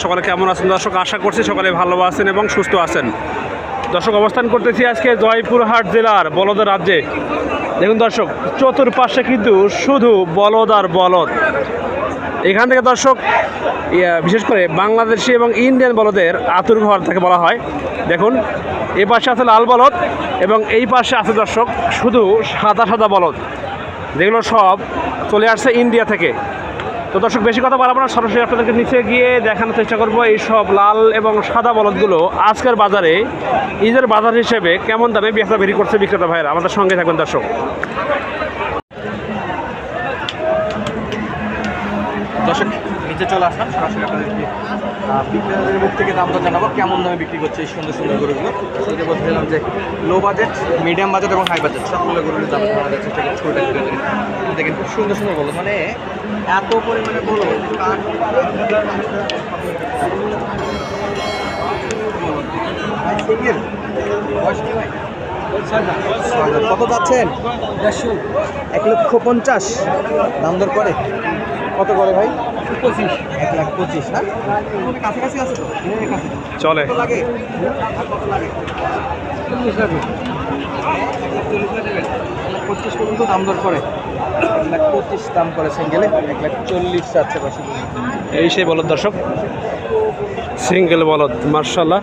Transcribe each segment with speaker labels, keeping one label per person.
Speaker 1: সকালে কেমন আছেন দর্শক? আশা করছি সকালে ভালো আছেন এবং সুস্থ আছেন। দর্শক, অবস্থান করতেছি আজকে জয়পুরহাট জেলার বলদের রাজ্যে। দেখুন দর্শক, চতুর্পাশে কিন্তু শুধু বলদ আর বলদ। এখান থেকে দর্শক বিশেষ করে বাংলাদেশি এবং ইন্ডিয়ান বলদের আতুরঘর থেকে বলা হয়। দেখুন, এ পাশে আছে লাল বলদ এবং এই পাশে আছে দর্শক শুধু সাদা সাদা বলদ, যেগুলো সব চলে আসছে ইন্ডিয়া থেকে। তো দর্শক, বেশি কথা বলবো না, সরাসরি আপনাদেরকে নিচে গিয়ে দেখানোর চেষ্টা করবো এই সব লাল এবং সাদা বলদগুলো আজকের বাজারে ঈদের বাজার হিসেবে কেমন দামে বেচা বিক্রি করছে বিক্রেতা ভাইয়েরা। আমাদের সঙ্গে থাকবেন দর্শক।
Speaker 2: দর্শক, নিচে চলে আসলাম, সরাসরি আপনাদেরকে বিক্রেতাদের মুখ থেকে দামটা জানাবো কেমন দামে বিক্রি করছে এই সুন্দর সুন্দর গরুগুলো। সেটা বলছিলাম যে লো বাজেট, মিডিয়াম বাজেট এবং হাই বাজেট সবগুলো গরুগুলোর দাম আমাদের চেষ্টা করছি ছোটো দেখেন খুব সুন্দর সুন্দর বলো, মানে এত পরিমাণে বলো। কত যাচ্ছেন? 1,50,000 দাম দর করে কত করে ভাই? 1,25,000 না? কাছাকাছি আছে তো,
Speaker 1: চলে
Speaker 2: লাগে 25 পর্যন্ত দাম দর করে। 1,25,000 দাম করে সিঙ্গেলে, 1,40,000 চাচ্ছে পাশে।
Speaker 1: এই সেই বলদ দর্শক, সিঙ্গেল বলদ মার্শাল্লাহ।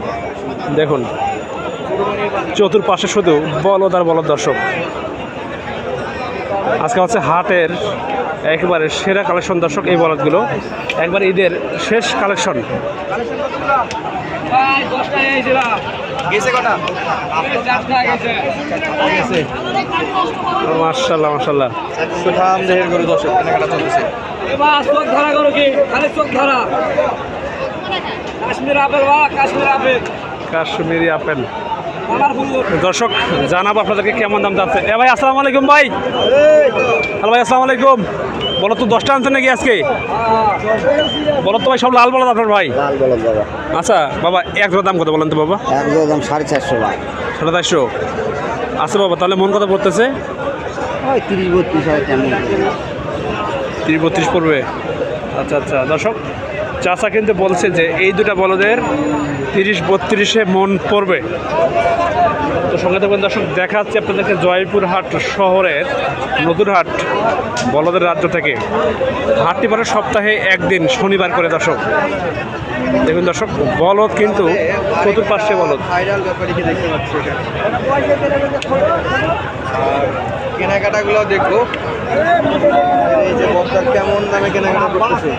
Speaker 1: দেখুন, চতুর্পাশে শুধু বলদ আর বলদ দর্শক। আজকে হচ্ছে হাটের একেবারে সেরা কালেকশন দর্শক। এই বলদগুলো একবার ঈদের শেষ কালেকশন। মার্শাল্লাহ মার্শাল্লাহ,
Speaker 2: সুঠাম দেহের গরু দর্শক, কেনাকাটা চলছে।
Speaker 1: কাশ্মীরি আপেল দর্শক, জানাবো আপনাদেরকে কেমন দাম যাচ্ছে। এ ভাই, আসসালামু আলাইকুম ভাই। হ্যালো ভাই, আসসালামু আলাইকুম। বলো তো 10টা আনছেন নাকি আজকে? বলো তো ভাই, সব লাল বলদ আপনার ভাই?
Speaker 3: লাল বলদ বাবা।
Speaker 1: আচ্ছা বাবা, এক জোড়া দাম কত বলেন তো বাবা?
Speaker 3: এক জোড়া দাম 450 টাকা।
Speaker 1: 450? আচ্ছা বাবা, তাহলে মন কথা পড়তেছে?
Speaker 3: ওই 30-32 হয়, কেমন
Speaker 1: 30-32 পড়বে। আচ্ছা আচ্ছা দর্শক, চাচা কিন্তু বলছে যে এই দুটা বলদের 30-32-এ মন পড়বে। তো সঙ্গে থাকবেন দর্শক, দেখা যাচ্ছে আপনাদেরকে জয়পুরহাট শহরের নতুন হাট বলদের রাজ্য থেকে। হাটটি পরে সপ্তাহে একদিন শনিবার করে দর্শক। দেখুন দর্শক, বলদ কিন্তু চতুর্পাশে বলদ।
Speaker 2: ভাইরাল ব্যাপারীকে দেখতে পাচ্ছি এখানে। আর কেনাকাটাগুলো দেখবো, এই যে বক্তার কেমন দামে কেনাকাটা করতেছে।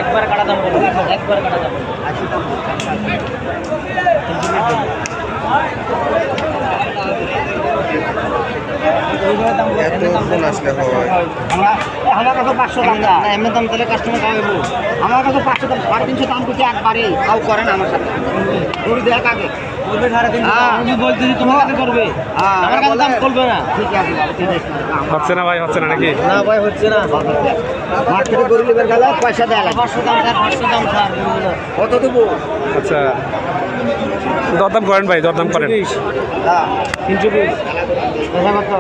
Speaker 3: একবার কাটা দাম বলো, একবার কাটা দাম। আমার কাছে 500 দাম না, এমনি দাম তাহলে কাস্টমার খাওয়াবো। আমার কাছে 500 দাম, 350 দাম করতে একবারে খাও করে না আমার সাথে। গরু দেখ আগে বলবে 350, আমি বলতেছি তোমার কাছে করবে, আমার কাছে দাম করবে না। ঠিক আছে,
Speaker 1: হচ্ছে না ভাই, হচ্ছে না নাকি?
Speaker 3: না ভাই, হচ্ছে না। মার্কেটে গরু লিবার গেল পয়সা দেয় 500 দাম, 500 দাম স্যার। কত দেবো?
Speaker 1: আচ্ছা, দরদাম করেন ভাই, দরদাম করেন।
Speaker 3: 320 বেচা কত?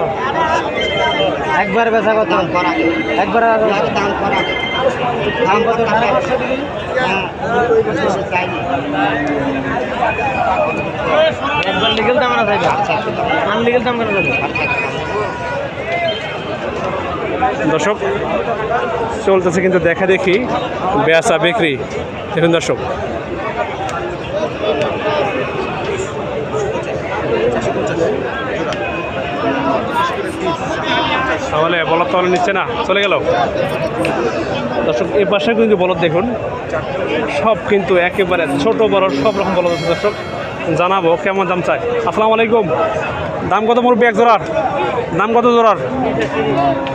Speaker 3: একবার বেচা কত? একবার দাম করা, দাম কত? 500 দিবি। একবার লিগেল দাম না থাকবে, আনলিগেল দাম কেন থাকবে?
Speaker 1: দর্শক, চলতেছে কিন্তু দেখা দেখি বেচা বিক্রি। দেখুন দর্শক, তাহলে বলদ তাহলে নিচ্ছে না, চলে গেল। দর্শক, এই পাশে কিন্তু বলদ দেখুন, সব কিন্তু একেবারে ছোট বড় সব রকম বলদ আছে দর্শক। জানাবো কেমন দাম চাই। আসসালামু আলাইকুম। দাম কত মুরব্বী এক জোড়ার? দাম কত জোড়ার?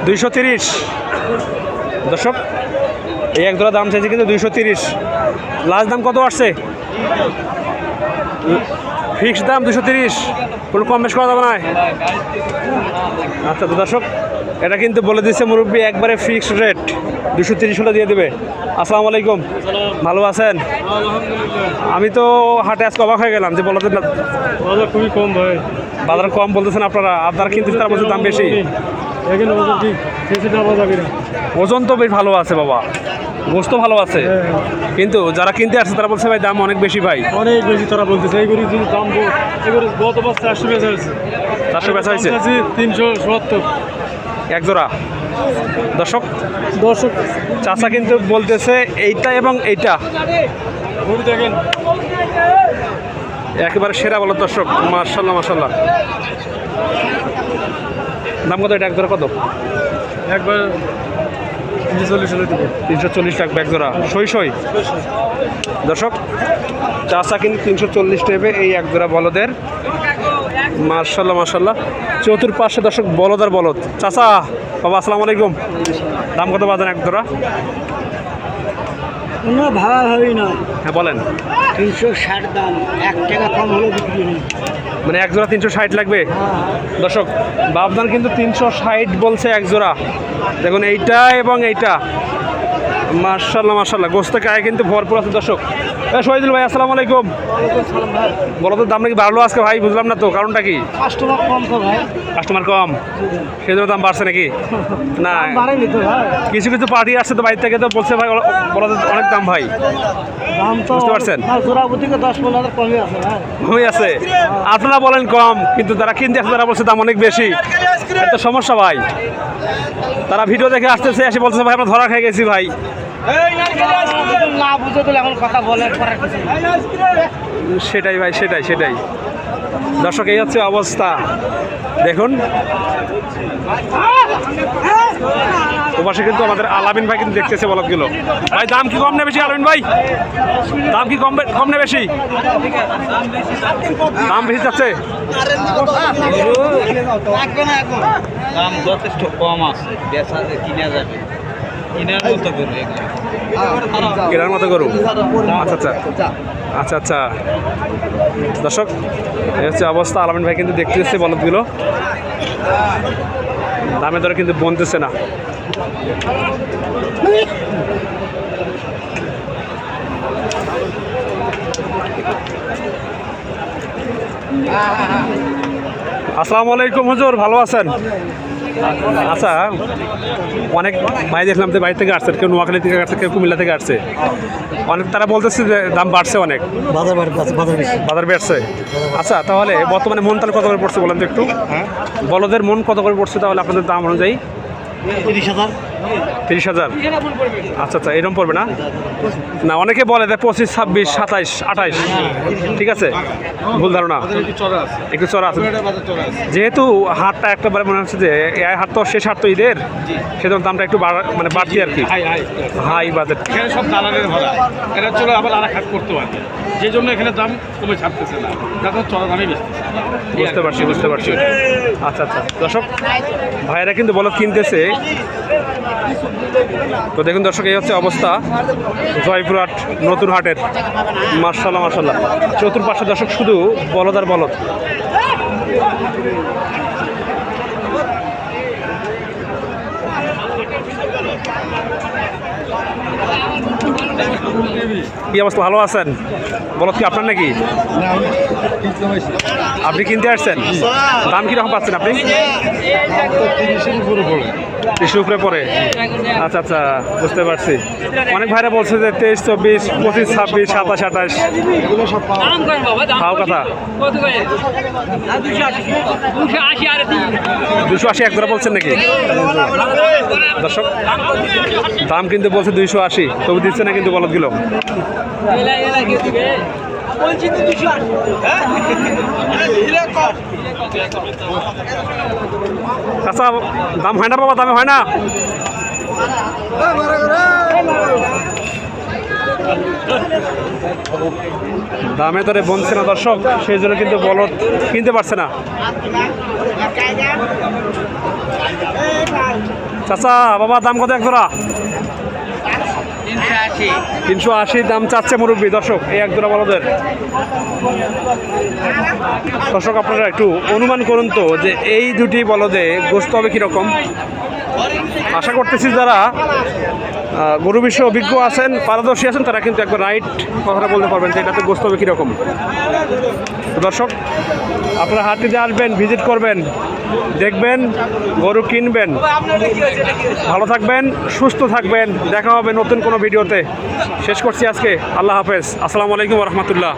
Speaker 1: 230 দর্শক, এই এক জোড়া দাম চাইছে কিন্তু 230। লাস্ট দাম কত আসছে? ফিক্সড দাম 230, কোনো কম বেশ করা যাবে না? আচ্ছা তো দর্শক, এটা কিন্তু বলে দিচ্ছে মুরব্বী, একবারে ফিক্সড রেট 230 হলে দিয়ে দেবে। আসসালামু আলাইকুম, ভালো আছেন? আমি তো হাটে আজকে অবাক হয়ে গেলাম যে বলতে
Speaker 4: বাজার খুবই কম ভাই।
Speaker 1: বাজার কম বলতেছেন আপনারা, আপনারা কিন্তু তার মধ্যে দাম বেশি।
Speaker 4: এখানে ওজন ঠিক বেশি নেওয়া যাবে না।
Speaker 1: ওজন তো বেশ ভালো আছে বাবা, গোস্ত ভালো আছে, কিন্তু যারা কিনতে আসছে তারা বলছে ভাই দাম অনেক বেশি ভাই।
Speaker 4: অনেক বেশি তারা বলতেছে এইগুলি যদি দাম এগুলো গত বছর 400 বেচা হয়েছে,
Speaker 1: 400 বেচা হয়েছে
Speaker 4: 370
Speaker 1: এক জোড়া। দর্শক
Speaker 4: দর্শক
Speaker 1: চাচা কিন্তু বলতেছে এইটা এবং এইটা
Speaker 4: গরু দেখেন
Speaker 1: একেবারে সেরা বলো দর্শক। মাশাল্লাহ মাশাল্লাহ। দাম কত এটা এক জোড়া কত?
Speaker 4: একবার 340 হলে দেবো।
Speaker 1: 340 টাকা এক জোড়া সই সই। দর্শক চাচা কিন্তু 340 নেবে এই এক জোড়া বলদের। মাশাল্লাহ মাশাল্লাহ। চতুর্পাশে দর্শক বলদ আর বলদ। চাচা বাবা আসসালামু আলাইকুম, দাম কত বাজান এক জোড়া?
Speaker 3: কোনো ভাড়া হবে না,
Speaker 1: হ্যাঁ বলেন।
Speaker 3: 360 দাম, 1 টাকা কম হলে বিক্রি নেই।
Speaker 1: মানে এক জোড়া 360 লাগবে দর্শক। বাবদান কিন্তু 360 বলছে এক জোড়া। দেখুন এইটা এবং এইটা মাশাল্লাহ মাশাল্লাহ। গোস্ত গায়ে কিন্তু ভরপুর আছে দর্শক। শহীদুল ভাই আসসালামু আলাইকুম, বলো তো দাম নাকি বাড়লো আজকে ভাই? বুঝলাম না তো কারণটা কি?
Speaker 3: কাস্টমার কম তো ভাই,
Speaker 1: কাস্টমার কম সেই জন্য দাম বাড়ছে নাকি? না
Speaker 3: বাড়েনি তো ভাই,
Speaker 1: কিছু কিছু পার্টি আসছে তো বাইরে থেকে তো বলছে ভাই বলো তো অনেক দাম ভাই।
Speaker 3: দাম তো
Speaker 1: বুঝতে পারছেন?
Speaker 3: জোড়াবো থেকে 10-15 কমই আছে ভাই।
Speaker 1: কমই আছে, আপনারা বলেন কম, কিন্তু যারা কিনতে আসছে তারা বলছে দাম অনেক বেশি। এত সমস্যা ভাই, তারা ভিডিও দেখে আসতেছে, এসে বলছে ভাই আমরা ধরা খেয়ে গেছি ভাই।
Speaker 3: না বুঝে দিলে এখন কথা বলে করার কিছু নেই।
Speaker 1: সেটাই ভাই, সেটাই সেটাই দর্শক, এই হচ্ছে অবস্থা। দেখুন ওপাশে কিন্তু আমাদের আলামিন ভাই কিন্তু দেখতেছে বলদগুলো। ভাই দাম কি কম না বেশি আলামিন ভাই? দাম কি কম না বেশি? দাম বেশি যাচ্ছে।
Speaker 5: দাম যথেষ্ট কম আছে, বেচা কিনা যাবে, কিনার মতো করে
Speaker 1: কেনার মতো গরু। আচ্ছা আচ্ছা আচ্ছা আচ্ছা দর্শক এই হচ্ছে অবস্থা। আলামিন ভাই কিন্তু দেখতেছে বলদগুলো, দামে দরে কিন্তু বনতেছে না। আসসালামু আলাইকুম হুজুর, ভালো আছেন? আচ্ছা অনেক ভাই দেখলাম যে বাইরে থেকে আসছে, কেউ নোয়াখালী থেকে আসছে, কেউ কুমিল্লা থেকে আসছে। অনেক তারা বলতেছে যে দাম বাড়ছে অনেক, বাজার বেড়ছে। আচ্ছা তাহলে বর্তমানে মন তাহলে কত করে পড়ছে বলেন তো একটু? বলদের মন কত করে পড়ছে তাহলে আপনাদের দাম অনুযায়ী?
Speaker 3: 30,000।
Speaker 1: 30,000। আচ্ছা আচ্ছা এরকম পড়বে না? না অনেকে বলে যে 25, 26, 27, 28। ঠিক আছে, ভুল ধারণা, একটু চড়া আছে। যেহেতু হাটটা একটাবারে মনে হচ্ছে যে এই হাট তো শেষ হাট তো ঈদের, সেজন্য দামটা একটু মানে বাড়তি আর কি, হাই বাজেট।
Speaker 4: এখানে সব দালালের ভরা, এরা চলে আবার আর হাট করতে পারে, যে জন্য এখানে দাম কমে ছাড়তেছে না, যাতে চড়া দামে বেচতেছে।
Speaker 1: বুঝতে পারছি বুঝতে পারছি। আচ্ছা আচ্ছা দর্শক ভাইয়েরা কিন্তু বলদ কিনতেছে। তো দেখুন দর্শক এই হচ্ছে অবস্থা জয়পুরহাট নতুন হাটের। মার্শাল্লাহ মার্শাল্লাহ, চতুর্পাশে দর্শক শুধু বলদ আর বলদ। কি অবস্থা, ভালো আছেন? বলদ কি আপনার নাকি? আপনি কিনতে আসছেন? দাম কিরকম পাচ্ছেন আপনি? 30 উপরে পড়ে। আচ্ছা আচ্ছা বুঝতে পারছি। অনেক ভাইরা বলছে যে 23, 24, 25, 26, 27, 28 খাও কথা। 280 এক ধরা বলছেন নাকি দর্শক? দাম কিন্তু বলছে 280, তবু দিচ্ছে না কিন্তু বলদগুলো। আচ্ছা দাম হয় না বাবা, দামে হয় না। দামে ধরে বলছে না দর্শক, সেই জন্য কিন্তু বলদ কিনতে পারছে না। চাচা বাবা দাম কত এক জোড়া? 380 দাম চাচ্ছে মুরব্বী। দর্শক এই এক জোড়া বলদের। দর্শক আপনারা একটু অনুমান করুন তো যে এই দুটি বলদে গোস্ত হবে কীরকম। আশা করতেছি যারা গরু বিষয়ে অভিজ্ঞ আছেন, পারদর্শী আছেন, তারা কিন্তু একবার রাইট কথাটা বলতে পারবেন যে এটাতে গোস্ত হবে কীরকম। তো দর্শক, আপনারা হাটটিতে আসবেন, ভিজিট করবেন, দেখবেন, গরু কিনবেন। ভালো থাকবেন, সুস্থ থাকবেন, দেখা হবে নতুন কোনো ভিডিওতে। শেষ করছি আজকে, আল্লাহ হাফেজ, আসসালামু আলাইকুম রহমতুল্লাহ।